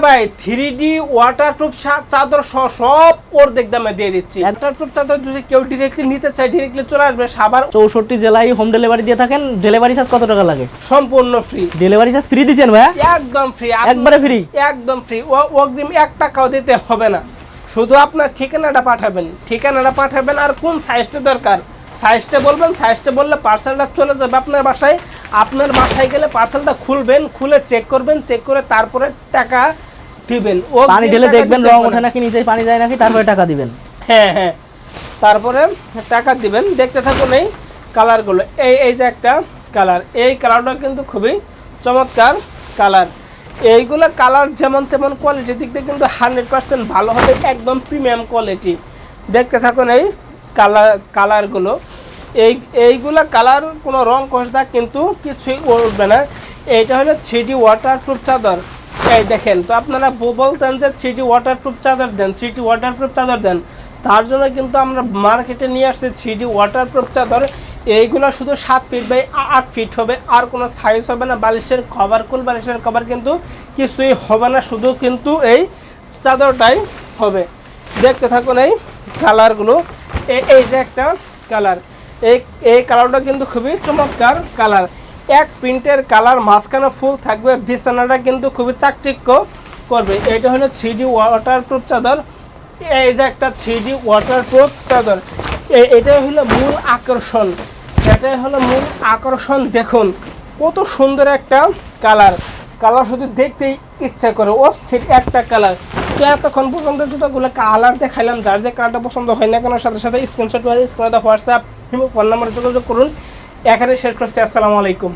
ভাই 3D waterproof চাদর সব অর্ধেক দামে দিয়ে দিচ্ছি। ওয়াটারপ্রুফ চাদর যদি কেউ ডিরেক্টলি নিতে চায় ডিরেক্টলি চলে আসবে সাভার। 64 জেলায় হোম ডেলিভারি দিয়ে থাকেন। ডেলিভারি চার্জ কত টাকা লাগে? সম্পূর্ণ ফ্রি। ডেলিভারি চার্জ ফ্রি দিচ্ছেন ভাইয়া? একদম ফ্রি, একবারে ফ্রি, একদম ফ্রি। অগ্রিম 1 টাকাও দিতে হবে না, শুধু আপনার ঠিকানাটা পাঠাবেন আর কোন সাইজটা দরকার সাইজটা বলবেন, সাইজটা বললে পার্সেলটা চলে যাবে আপনার বাসায়। আপনার বাসায় গেলে পার্সেলটা খুলবেন, খুলে চেক করবেন, চেক করে তারপরে টাকা দিবেন। পানি ঢেলে দেখবেন রং ওঠে নাকি, নিচে পানি যায় নাকি, তারপরে টাকা দিবেন। হ্যাঁ, তারপরে টাকা দিবেন। দেখতে থাকুন এই কালারগুলো। এই যে একটা কালার, এই কালারটা কিন্তু খুবই চমৎকার কালার। এইগুলো কালার যেমন তেমন কোয়ালিটি দিক দিয়ে কিন্তু 100% ভালো হবে, একদম প্রিমিয়াম কোয়ালিটি। দেখতে থাকুন এই কালারগুলো। এইগুলা কালার কোনো রং কষদা কিন্তু কিছুই উঠবে না। এইটা হলো 3D ওয়াটারপ্রুফ চাদর। এই দেখেন, তো আপনারা বলতেন যে 3D ওয়াটারপ্রুফ চাদর দেন, 3D ওয়াটারপ্রুফ চাদর দেন, তার জন্য কিন্তু আমরা মার্কেটে নিয়ে আসছি 3D ওয়াটারপ্রুফ চাদর। এইগুলো শুধু 7 ফিট বাই 8 ফিট হবে, আর কোনো সাইজ হবে না। বালিশের কভার, কুল বালিশের কভার কিন্তু কিছুই হবে না, শুধু কিন্তু এই চাদরটাই হবে। দেখতে থাকুন এই কালারগুলো। এই যে একটা কালার, এই কালারটা কিন্তু খুবই চমৎকার কালার। এক প্রিন্টের কালার, মাঝখানে ফুল থাকবে, বিছানাটা কিন্তু খুবই চাকচিক্য করবে। এটা হলো 3D ওয়াটারপ্রুফ চাদর। এই যে একটা 3D ওয়াটারপ্রুফ চাদর, এটাই হলো মূল আকর্ষণ, এটাই হলো মূল আকর্ষণ। দেখুন কত সুন্দর একটা কালার, শুধু দেখতেই ইচ্ছা করে, অস্থির একটা কালার। তো এতক্ষণ পর্যন্ত জুতোগুলো কালার দেখাইলাম, যার যে কালারটা পছন্দ হয় না কেন সাথে সাথে স্ক্রিনশট করে স্ক্রিনে হোয়াটসঅ্যাপ ফোন নাম্বারে যোগাযোগ করুন। এখানে শেষ করছি। আসসালামু আলাইকুম।